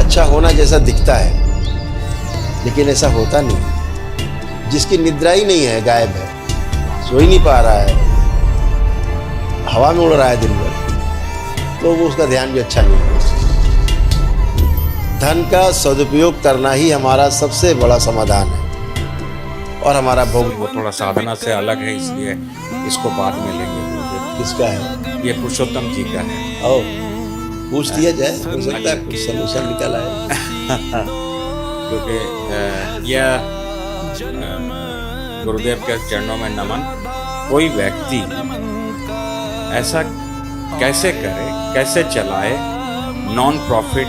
अच्छा होना जैसा दिखता है, लेकिन ऐसा होता नहीं। जिसकी निद्रा ही नहीं है, गायब है, सो ही नहीं पा रहा है, हवा में उड़ रहा है दिन भर, तो वो उसका ध्यान भी अच्छा नहीं है। धन का सदुपयोग करना ही हमारा सबसे बड़ा समाधान है और हमारा भोग। वो थोड़ा साधना से अलग है, इसलिए इसको बाद में लेंगे। किसका है? ये पुरुषोत्तम जी का है। ओ, पूछ दिया जाए, हो सकता है कुछ सलूशन निकल आए। क्योंकि यह गुरुदेव के चरणों में नमन। कोई व्यक्ति ऐसा कैसे करे, कैसे चलाए नॉन प्रॉफिट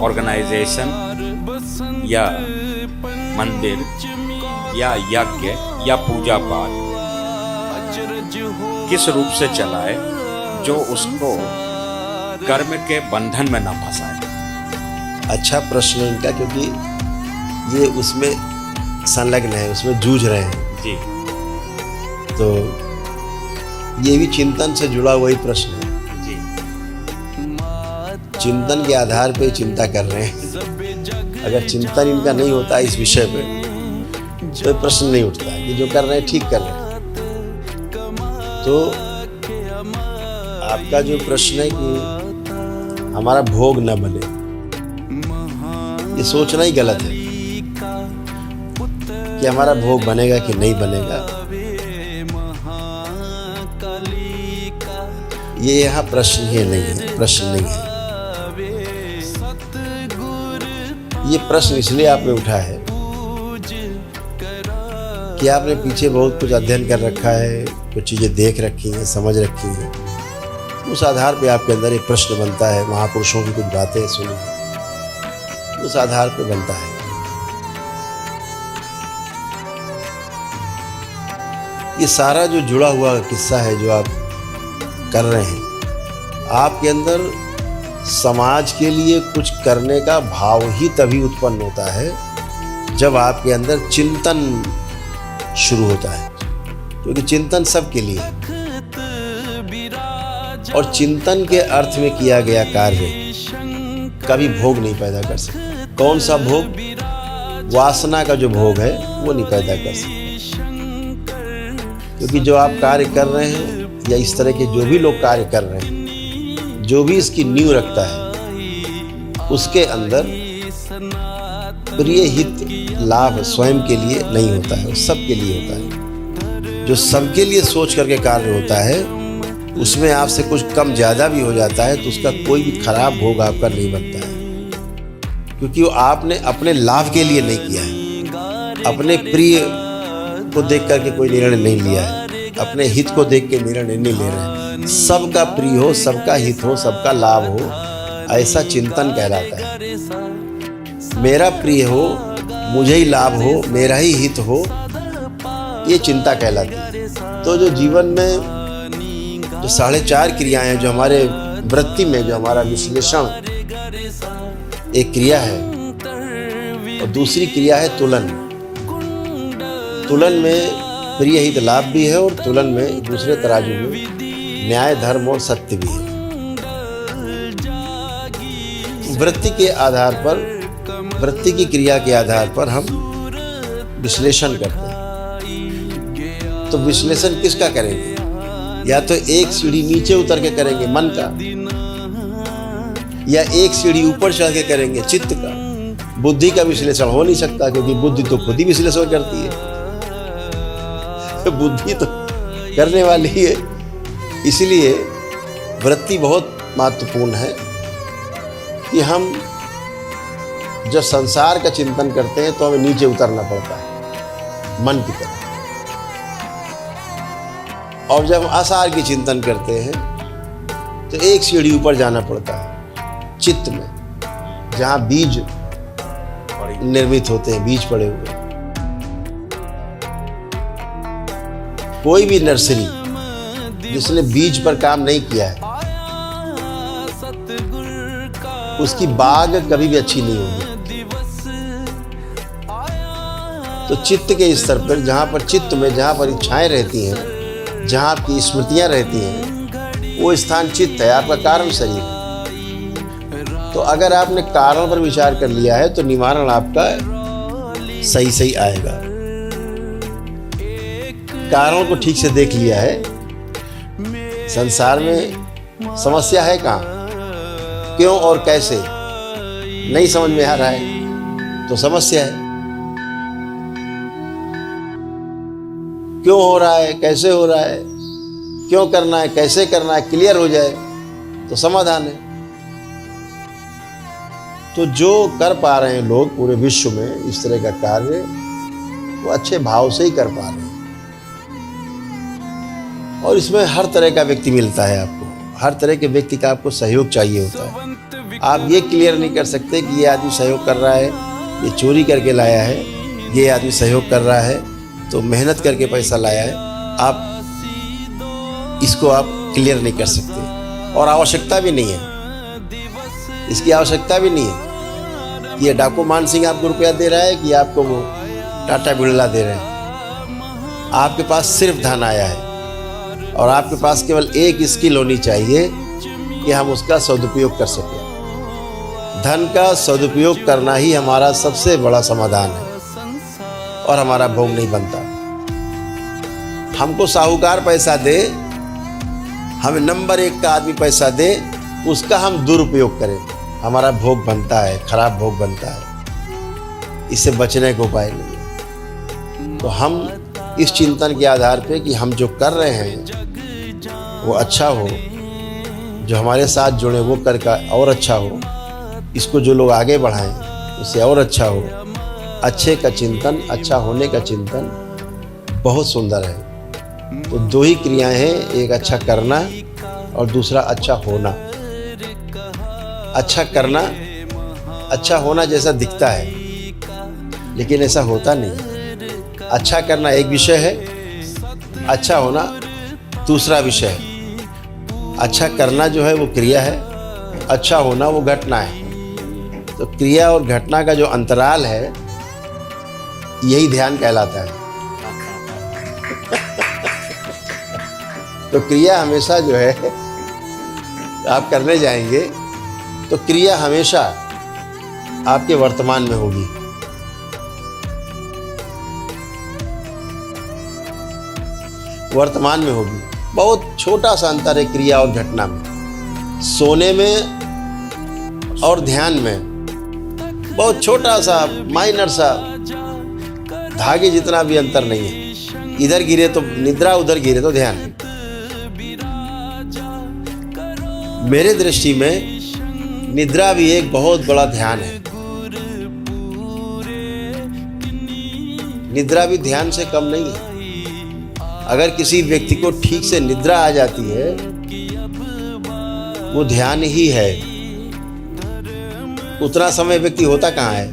ऑर्गेनाइजेशन या मंदिर या यज्ञ या पूजा पाठ, किस रूप से चलाए जो उसको कर्म के बंधन में न फंसाए। अच्छा प्रश्न है इनका, क्योंकि ये उसमें संलग्न है, उसमें जूझ रहे हैं जी। तो ये भी चिंतन से जुड़ा हुआ ही प्रश्न है जी। चिंतन के आधार पे चिंता कर रहे हैं। अगर चिंतन इनका नहीं होता इस विषय पे तो प्रश्न नहीं उठता है कि जो कर रहे हैं ठीक कर रहे हैं। तो आपका जो प्रश्न है कि हमारा भोग न बने, ये सोचना ही गलत है कि हमारा भोग बनेगा कि नहीं बनेगा। ये यहाँ प्रश्न ही नहीं है, प्रश्न नहीं है। ये प्रश्न इसलिए आपने उठा है कि आपने पीछे बहुत कुछ अध्ययन कर रखा है, कुछ चीज़ें देख रखी हैं, समझ रखी हैं। उस आधार पे आपके अंदर एक प्रश्न बनता है, महापुरुषों की कुछ बातें सुनी, उस आधार पे बनता है। ये सारा जो जुड़ा हुआ किस्सा है जो आप कर रहे हैं, आपके अंदर समाज के लिए कुछ करने का भाव ही तभी उत्पन्न होता है जब आपके अंदर चिंतन शुरू होता है, क्योंकि चिंतन सबके लिए है और चिंतन के अर्थ में किया गया कार्य कभी भोग नहीं पैदा कर सकता। कौन सा भोग? वासना का जो भोग है वो नहीं पैदा कर सकता, क्योंकि जो आप कार्य कर रहे हैं या इस तरह के जो भी लोग कार्य कर रहे हैं, जो भी इसकी नींव रखता है उसके अंदर प्रिय हित लाभ स्वयं के लिए नहीं होता है, वो सबके लिए होता है। जो सबके लिए सोच करके कार्य होता है उसमें आपसे कुछ कम ज़्यादा भी हो जाता है तो उसका कोई भी खराब भोग आपका नहीं बनता है, क्योंकि वो आपने अपने लाभ के लिए नहीं किया है, अपने प्रिय को देख करके कोई निर्णय नहीं लिया है, अपने हित को देख के निर्णय नहीं ले रहे हैं। सबका प्रिय हो, सबका हित हो, सबका लाभ हो, ऐसा चिंतन कहलाता है। मेरा प्रिय हो, मुझे ही लाभ हो, मेरा ही हित हो, ये चिंता कहलाती है। तो जो जीवन में जो 4.5 क्रियाएं हैं, जो हमारे वृत्ति में, जो हमारा विश्लेषण एक क्रिया है और दूसरी क्रिया है तुलन। तुलन में प्रिय हित लाभ भी है और तुलन में दूसरे तराजू में न्याय धर्म और सत्य भी है। वृत्ति के आधार पर, वृत्ति की क्रिया के आधार पर हम विश्लेषण करते हैं। तो विश्लेषण किसका करेंगे? या तो एक सीढ़ी नीचे उतर के करेंगे मन का, या एक सीढ़ी ऊपर चढ़ के करेंगे चित्त का। बुद्धि का विश्लेषण हो नहीं सकता, क्योंकि बुद्धि तो खुद ही विश्लेषण करती है। बुद्धि तो करने वाली है। इसलिए वृत्ति बहुत महत्वपूर्ण है कि हम जब संसार का चिंतन करते हैं तो हमें नीचे उतरना पड़ता है मन की तरफ, और जब हम आसार की चिंतन करते हैं तो एक सीढ़ी ऊपर जाना पड़ता है चित्त में, जहाँ बीज निर्मित होते हैं, बीज पड़े हुए। कोई भी नर्सरी जिसने बीज पर काम नहीं किया है उसकी बाग कभी भी अच्छी नहीं होगी। तो चित्त के स्तर पर, जहाँ पर चित्त में, जहाँ पर इच्छाएं रहती हैं, जहाँ आपकी स्मृतियाँ रहती हैं, वो स्थान चित्त है, आपका कारण शरीर है। तो अगर आपने कारण पर विचार कर लिया है तो निवारण आपका सही सही आएगा। कारण को ठीक से देख लिया है, संसार में समस्या है कहाँ, क्यों और कैसे नहीं समझ में आ रहा है तो समस्या है। क्यों हो रहा है, कैसे हो रहा है, क्यों करना है, कैसे करना है, क्लियर हो जाए तो समाधान है। तो जो कर पा रहे हैं लोग पूरे विश्व में इस तरह का कार्य, वो अच्छे भाव से ही कर पा रहे हैं। और इसमें हर तरह का व्यक्ति मिलता है आपको, हर तरह के व्यक्ति का आपको सहयोग चाहिए होता है। आप ये क्लियर नहीं कर सकते कि ये आदमी सहयोग कर रहा है, ये चोरी करके लाया है, ये आदमी सहयोग कर रहा है तो मेहनत करके पैसा लाया है। आप इसको आप क्लियर नहीं कर सकते और आवश्यकता भी नहीं है, इसकी आवश्यकता भी नहीं है। ये डाकू मान सिंह आपको रुपया दे रहा है कि आपको वो टाटा बिरला दे रहे हैं। आपके पास सिर्फ धन आया है और आपके पास केवल एक स्किल होनी चाहिए कि हम उसका सदुपयोग कर सकें। धन का सदुपयोग करना ही हमारा सबसे बड़ा समाधान है और हमारा भोग नहीं बनता। हमको साहूकार पैसा दे, हमें नंबर 1 का आदमी पैसा दे, उसका हम दुरुपयोग करें, हमारा भोग बनता है, खराब भोग बनता है। इससे बचने का उपाय नहीं है। तो हम इस चिंतन के आधार पे कि हम जो कर रहे हैं वो अच्छा हो, जो हमारे साथ जुड़े वो करके और अच्छा हो, इसको जो लोग आगे बढ़ाएं उससे और अच्छा हो। अच्छे का चिंतन, अच्छा होने का चिंतन बहुत सुंदर है। तो 2 ही क्रियाएं हैं, एक अच्छा करना और दूसरा अच्छा होना। अच्छा करना अच्छा होना जैसा दिखता है लेकिन ऐसा होता नहीं। अच्छा करना एक विषय है, अच्छा होना दूसरा विषय है। अच्छा करना जो है वो क्रिया है, अच्छा होना वो घटना है। तो क्रिया और घटना का जो अंतराल है यही ध्यान कहलाता है। तो क्रिया हमेशा जो है आप करने जाएंगे तो क्रिया हमेशा आपके वर्तमान में होगी। वर्तमान में होगी। बहुत छोटा सा अंतर है क्रिया और घटना में। सोने में और ध्यान में बहुत छोटा सा माइनर सा धागे जितना भी अंतर नहीं है। इधर गिरे तो निद्रा, उधर गिरे तो ध्यान। मेरे दृष्टि में निद्रा भी एक बहुत बड़ा ध्यान है। निद्रा भी ध्यान से कम नहीं है। अगर किसी व्यक्ति को ठीक से निद्रा आ जाती है वो ध्यान ही है। उतना समय व्यक्ति होता कहाँ है?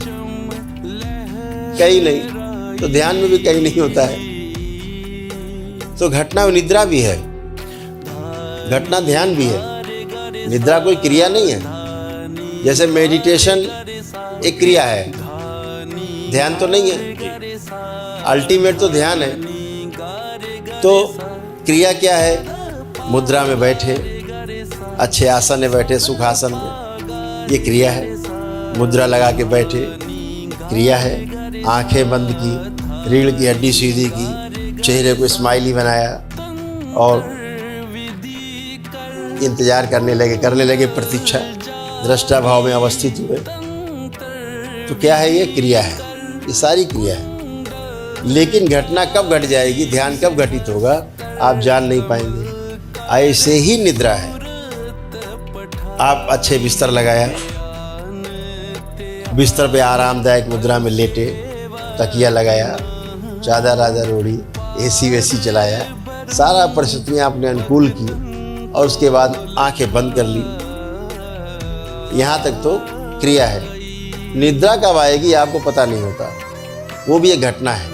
कहीं नहीं। तो ध्यान में भी कहीं नहीं होता है। तो घटना निद्रा भी है, घटना ध्यान भी है। निद्रा कोई क्रिया नहीं है। जैसे मेडिटेशन एक क्रिया है, ध्यान तो नहीं है। अल्टीमेट तो ध्यान है। तो क्रिया क्या है? मुद्रा में बैठे, अच्छे आसन में बैठे, सुखासन में, ये क्रिया है। मुद्रा लगा के बैठे, क्रिया है। आंखें बंद की, रीढ़ की हड्डी सीधी की, चेहरे को स्माइली बनाया और इंतजार करने लगे प्रतीक्षा, दृष्टा भाव में अवस्थित हुए। तो क्या है? ये क्रिया है, ये सारी क्रिया है। लेकिन घटना कब घट जाएगी, ध्यान कब घटित होगा, आप जान नहीं पाएंगे। ऐसे ही निद्रा है। आप अच्छे बिस्तर लगाया, बिस्तर पे आरामदायक मुद्रा में लेटे, तकिया लगाया, चादर आदर ओढ़ी, एसी वेसी चलाया, सारा परिस्थितियाँ आपने अनुकूल की और उसके बाद आंखें बंद कर ली। यहाँ तक तो क्रिया है। निद्रा कब आएगी आपको पता नहीं होता, वो भी एक घटना है।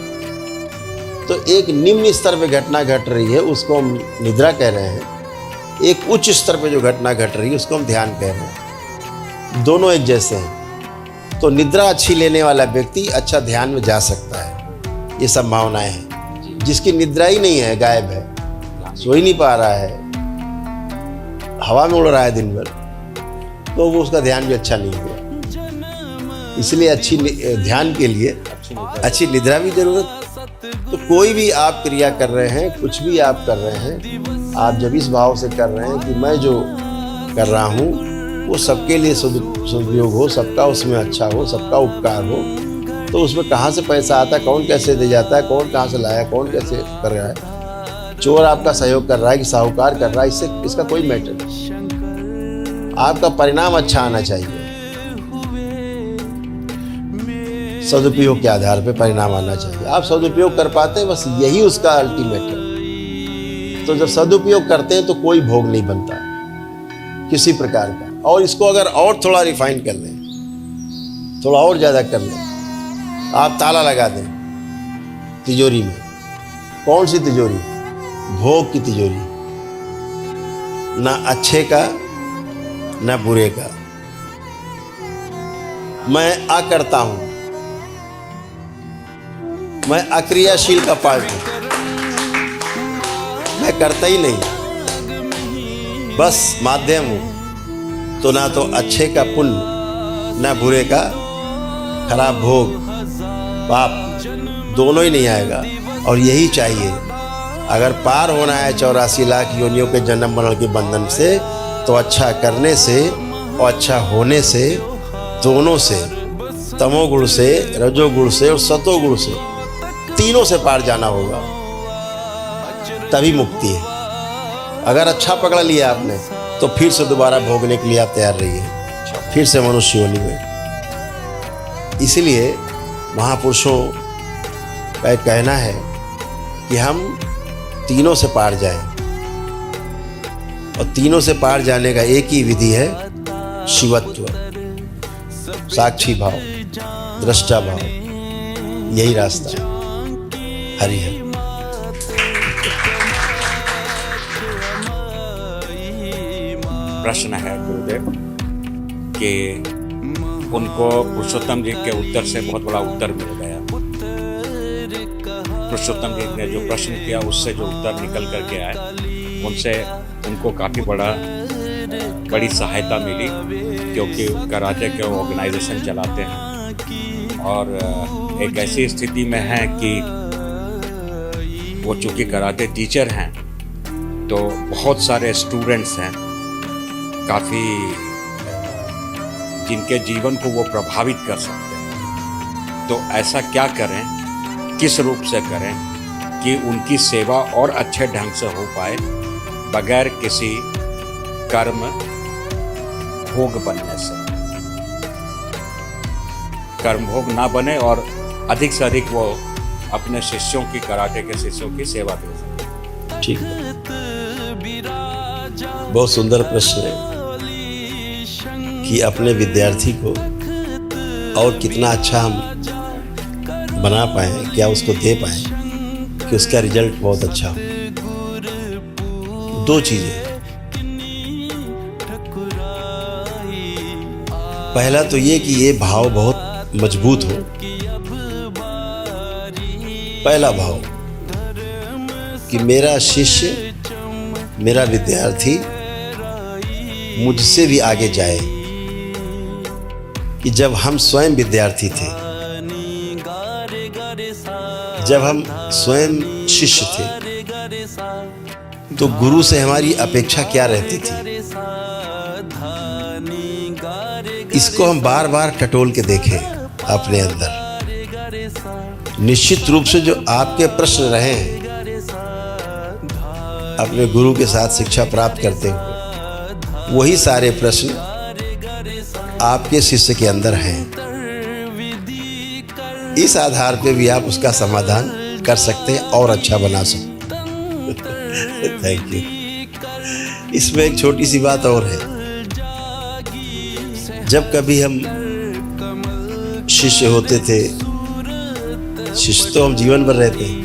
तो एक निम्न स्तर पे घटना घट रही है उसको हम निद्रा कह रहे हैं। एक उच्च स्तर पे जो घटना घट रही है उसको हम ध्यान कह रहे हैं। दोनों एक जैसे हैं। तो निद्रा अच्छी लेने वाला व्यक्ति अच्छा ध्यान में जा सकता है। ये संभावनाएं हैं। जिसकी निद्रा ही नहीं है, गायब है, सो ही नहीं पा रहा है, हवा में उड़ रहा है दिन भर, तो वो उसका ध्यान भी अच्छा नहीं हुआ। इसलिए अच्छी ध्यान के लिए अच्छी निद्रा भी जरूरत। तो कोई भी आप क्रिया कर रहे हैं, कुछ भी आप कर रहे हैं, आप जब इस भाव से कर रहे हैं कि मैं जो कर रहा हूँ वो सबके लिए सदुपयोग हो, सबका उसमें अच्छा हो, सबका उपकार हो, तो उसमें कहाँ से पैसा आता है, कौन कैसे दे जाता है, कौन कहाँ से लाया, कौन कैसे कर रहा है, चोर आपका सहयोग कर रहा है कि साहूकार कर रहा है, इसका कोई मैटर नहीं। आपका परिणाम अच्छा आना चाहिए। सदुपयोग के आधार पे परिणाम आना चाहिए। आप सदुपयोग कर पाते हैं, बस यही उसका अल्टीमेट है। तो जब सदुपयोग करते हैं तो कोई भोग नहीं बनता किसी प्रकार का। और इसको अगर और थोड़ा रिफाइन कर लें, थोड़ा और ज़्यादा कर लें, आप ताला लगा दें तिजोरी में। कौन सी तिजोरी? भोग की तिजोरी। ना अच्छे का ना बुरे का। मैं करता हूं, मैं अक्रियाशील का पार्ट हूं, मैं करता ही नहीं, बस माध्यम हूं। तो ना तो अच्छे का पुण्य ना बुरे का खराब भोग पाप, दोनों ही नहीं आएगा। और यही चाहिए। अगर पार होना है 84 लाख योनियों के जन्म मरण के बंधन से, तो अच्छा करने से और अच्छा होने से, दोनों से, तमोगुण से, रजोगुण से और सतोगुण से, तीनों से पार जाना होगा, तभी मुक्ति है। अगर अच्छा पकड़ लिया आपने तो फिर से दोबारा भोगने के लिए आप तैयार रहिए, फिर से मनुष्य योनि में। इसलिए महापुरुषों का कहना है कि हम तीनों से पार जाएं, और तीनों से पार जाने का एक ही विधि है, शिवत्व, साक्षी भाव, दृष्टा भाव, यही रास्ता है। हरि हरि। प्रश्न है गुरुदेव कि उनको पुरुषोत्तम जी के उत्तर से बहुत बड़ा उत्तर मिल गया। पुरुषोत्तम जी ने जो प्रश्न किया उससे जो उत्तर निकल करके आए, उनसे उनको काफ़ी बड़ी सहायता मिली, क्योंकि कराटे के ऑर्गेनाइजेशन चलाते हैं और एक ऐसी स्थिति में है कि वो चूँकि कराटे टीचर हैं, तो बहुत सारे स्टूडेंट्स हैं काफ़ी जिनके जीवन को वो प्रभावित कर सकते हैं। तो ऐसा क्या करें, किस रूप से करें कि उनकी सेवा और अच्छे ढंग से हो पाए, बगैर किसी कर्म भोग बनने से, कर्म भोग ना बने और अधिक से अधिक वो अपने शिष्यों की, कराटे के शिष्यों की सेवा दे सके। ठीक है, बहुत सुंदर प्रश्न है कि अपने विद्यार्थी को और कितना अच्छा हम बना पाएँ, क्या उसको दे पाएँ कि उसका रिजल्ट बहुत अच्छा हो। दो चीज़ें, पहला तो ये कि ये भाव बहुत मजबूत हो। पहला भाव कि मेरा शिष्य, मेरा विद्यार्थी मुझसे भी आगे जाए। कि जब हम स्वयं विद्यार्थी थे, जब हम स्वयं शिष्य थे, तो गुरु से हमारी अपेक्षा क्या रहती थी, इसको हम बार बार टटोल के देखें अपने अंदर। निश्चित रूप से जो आपके प्रश्न रहे हैं अपने गुरु के साथ शिक्षा प्राप्त करते हुए, वही सारे प्रश्न आपके शिष्य के अंदर हैं। इस आधार पे भी आप उसका समाधान कर सकते हैं और अच्छा बना सकते हैं। Thank you. इसमें एक छोटी सी बात और है, जब कभी हम शिष्य होते थे, शिष्य तो हम जीवन भर रहते हैं,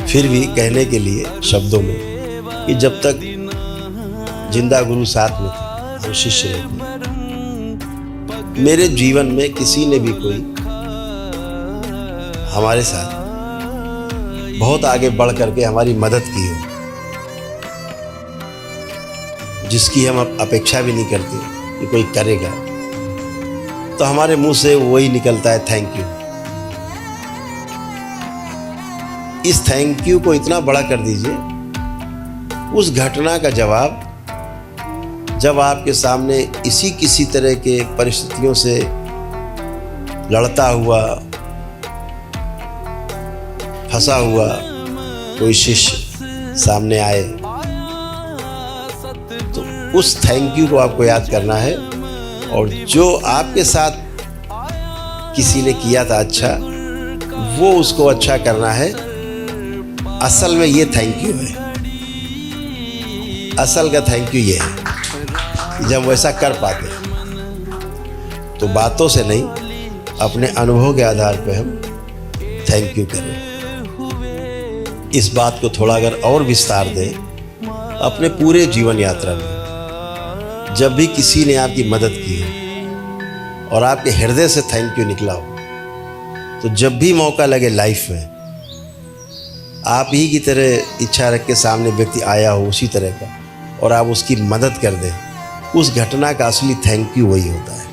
फिर भी कहने के लिए शब्दों में कि जब तक जिंदा गुरु साथ में थे, हम शिष्य रहते। मेरे जीवन में किसी ने भी कोई हमारे साथ बहुत आगे बढ़ करके हमारी मदद की हो, जिसकी हम अपेक्षा भी नहीं करते कि कोई करेगा, तो हमारे मुंह से वही निकलता है थैंक यू। इस थैंक यू को इतना बड़ा कर दीजिए, उस घटना का जवाब जब आपके सामने इसी किसी तरह के परिस्थितियों से लड़ता हुआ, फंसा हुआ कोई शिष्य सामने आए, तो उस थैंक यू को आपको याद करना है। और जो आपके साथ किसी ने किया था अच्छा, वो उसको अच्छा करना है। असल में ये थैंक यू है, असल का थैंक यू ये है। जब वैसा कर पाते हैं तो बातों से नहीं, अपने अनुभव के आधार पर हम थैंक यू करें। इस बात को थोड़ा अगर और विस्तार दें अपने पूरे जीवन यात्रा में, जब भी किसी ने आपकी मदद की है और आपके हृदय से थैंक यू निकला हो, तो जब भी मौका लगे लाइफ में, आप ही की तरह इच्छा रख के सामने व्यक्ति आया हो उसी तरह का, और आप उसकी मदद कर दें, उस घटना का असली थैंक यू वही होता है।